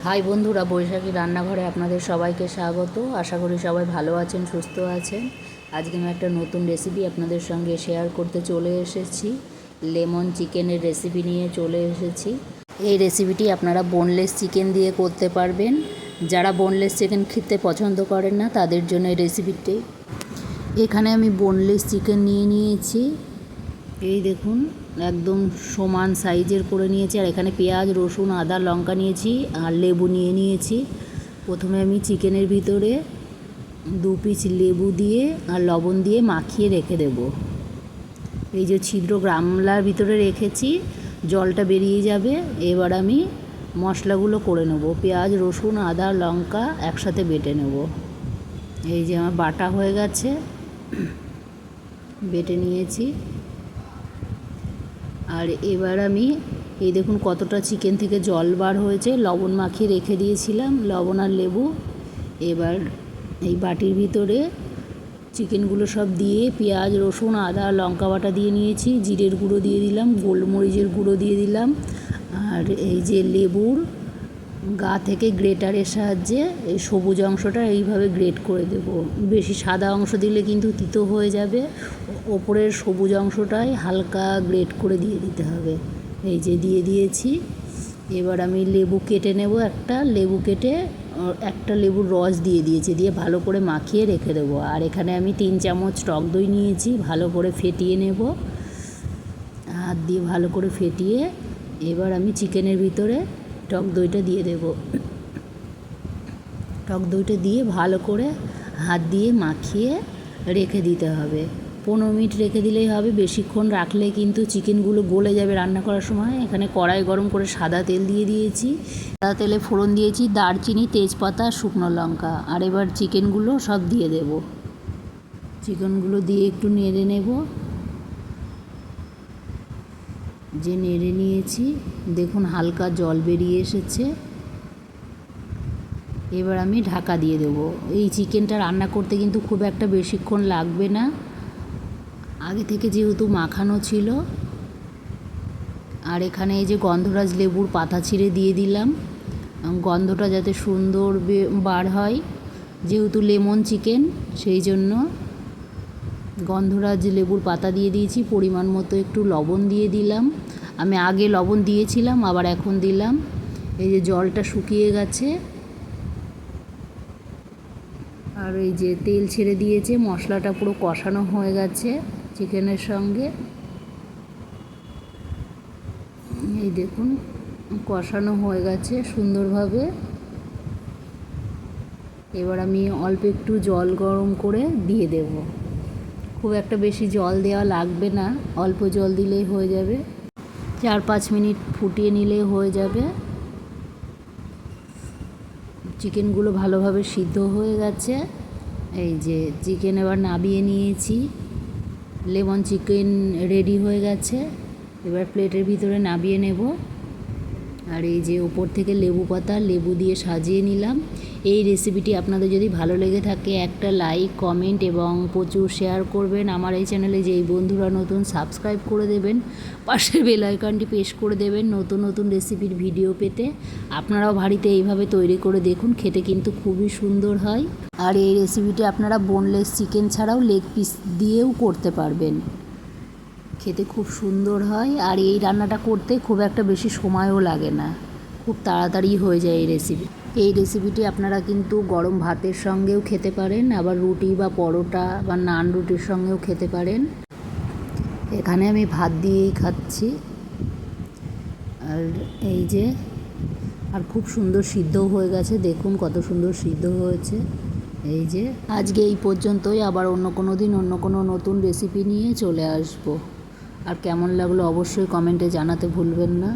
High বন্ধুরা, বৈশাখী রান্নাঘরে আপনাদের সবাইকে স্বাগত। আশা করি সবাই ভালো আছেন, সুস্থ আছেন। আজকে আমি একটা নতুন রেসিপি আপনাদের সঙ্গে শেয়ার করতে চলে এসেছি। লেমন চিকেনের রেসিপি নিয়ে চলে এসেছি। এই রেসিপিটি আপনারা বোনলেস চিকেন দিয়ে করতে পারবেন। যারা বোনলেস চিকেন খেতে পছন্দ করেন না তাদের জন্য এই রেসিপিটি। এখানে আমি বোনলেস চিকেন নিয়ে নিয়েছি। এই দেখুন, একদম সমান সাইজের করে নিয়েছি। আর এখানে পেঁয়াজ, রসুন, আদা, লঙ্কা নিয়েছি আর লেবু নিয়ে নিয়েছি। প্রথমে আমি চিকেনের ভিতরে 2 পিস লেবু দিয়ে আর লবণ দিয়ে মাখিয়ে রেখে দেব। এই যে ছিদ্র গামলার ভিতরে রেখেছি, জলটা বেরিয়ে যাবে। এবার আমি মশলাগুলো করে নেব। পেঁয়াজ, রসুন, আদা, লঙ্কা একসাথে বেটে নেব। এই যে আমার বাটা হয়ে গেছে, বেটে নিয়েছি। আর এবার আমি এই দেখুন কতটা চিকেন থেকে জল বার হয়েছে। লবণ মাখিয়ে রেখে দিয়েছিলাম, লবণ আর লেবু। এবার এই বাটির ভিতরে চিকেনগুলো সব দিয়ে পেঁয়াজ, রসুন, আদা, লঙ্কা বাটা দিয়ে নিয়েছি। জিরের গুঁড়ো দিয়ে দিলাম, গোলমরিচের গুঁড়ো দিয়ে দিলাম। আর এই যে লেবুর গা থেকে গ্রেটারের সাহায্যে এই সবুজ অংশটা এইভাবে গ্রেট করে দেব। বেশি সাদা অংশ দিলে কিন্তু তিতো হয়ে যাবে। ওপরের সবুজ অংশটাই হালকা গ্রেট করে দিয়ে দিতে হবে। এই যে দিয়ে দিয়েছি। এবার আমি লেবু কেটে নেব। একটা লেবুর রস দিয়ে দিয়েছি, দিয়ে ভালো করে মাখিয়ে রেখে দেবো। আর এখানে আমি 3 চামচ টক দই নিয়েছি, ভালো করে ফেটিয়ে নেব। হাত দিয়ে ভালো করে ফেটিয়ে এবার আমি চিকেনের ভিতরে টক দইটা দিয়ে দেব। টক দইটা দিয়ে ভালো করে হাত দিয়ে মাখিয়ে রেখে দিতে হবে। 15 মিনিট রেখে দিলেই হবে। বেশিক্ষণ রাখলে কিন্তু চিকেনগুলো গলে যাবে রান্না করার সময়। এখানে কড়াই গরম করে সাদা তেল দিয়ে দিয়েছি। সাদা তেলে ফোড়ন দিয়েছি দারচিনি, তেজপাতা, শুকনো লঙ্কা। আর এবার চিকেনগুলো সব দিয়ে দেব। চিকেনগুলো দিয়ে একটু নেড়ে নেব। যে নেড়ে নিয়েছি, দেখুন হালকা জল বেরিয়ে এসেছে। এবার আমি ঢাকা দিয়ে দেব। এই চিকেনটা রান্না করতে কিন্তু খুব একটা বেশিক্ষণ লাগবে না, আগে থেকে যেহেতু মাখানো ছিল। আর এখানে এই যে গন্ধরাজ লেবুর পাতা ছিঁড়ে দিয়ে দিলাম, গন্ধটা যাতে সুন্দর বার হয়। যেহেতু লেমন চিকেন, সেই জন্য গন্ধরাজ লেবুর পাতা দিয়ে দিয়েছি। পরিমাণ মতো একটু লবণ দিয়ে দিলাম। আমি আগে লবণ দিয়েছিলাম, আবার এখন দিলাম। এই যে জলটা শুকিয়ে গেছে। আর এই যে তেল ছেড়ে দিয়েছে, মশলাটা পুরো কষানো হয়ে গেছে চিকেনের সঙ্গে। এই দেখুন কষানো হয়ে গেছে সুন্দরভাবে। এবার আমি অল্প একটু জল গরম করে দিয়ে দেব। খুব একটা বেশি জল দেওয়া লাগবে না, অল্প জল দিলেই হয়ে যাবে। 4-5 মিনিট ফুটিয়ে নিলেই হয়ে যাবে। চিকেনগুলো ভালোভাবে সিদ্ধ হয়ে গেছে। এই যে চিকেন এবার নামিয়ে নিয়েছি। লেমন চিকেন রেডি হয়ে গেছে। এবার প্লেটের ভিতরে নামিয়ে নেব। আর এই যে উপর থেকে লেবু পাতা, লেবু দিয়ে সাজিয়ে নিলাম। এই রেসিপিটি আপনাদের যদি ভালো লেগে থাকে একটা লাইক, কমেন্ট এবং প্রচুর শেয়ার করবেন। আমার এই চ্যানেলে যেই বন্ধুরা নতুন, সাবস্ক্রাইব করে দেবেন। পাশের বেল আইকনটি প্রেস করে দেবেন নতুন নতুন রেসিপির ভিডিও পেতে। আপনারাও বাড়িতে এইভাবে তৈরি করে দেখুন, খেতে কিন্তু খুবই সুন্দর হয়। আর এই রেসিপিটি আপনারা বোনলেস চিকেন ছাড়াও লেগ পিস দিয়েও করতে পারবেন, খেতে খুব সুন্দর হয়। আর এই রান্নাটা করতে খুব একটা বেশি সময়ও লাগে না, খুব তাড়াতাড়ি হয়ে যায় এই রেসিপি। এই রেসিপিটি আপনারা কিন্তু গরম ভাতের সঙ্গেও খেতে পারেন, আবার রুটি বা পরোটা বা নান রুটির সঙ্গেও খেতে পারেন। এখানে আমি ভাত দিয়েই খাচ্ছি। আর এই যে আর খুব সুন্দর সিদ্ধও হয়ে গেছে, দেখুন কত সুন্দর সিদ্ধ হয়েছে। এই যে আজকে এই পর্যন্তই। আবার অন্য কোনো দিন অন্য কোনো নতুন রেসিপি নিয়ে চলে আসবো। আর কেমন লাগলো অবশ্যই কমেন্টে জানাতে ভুলবেন না।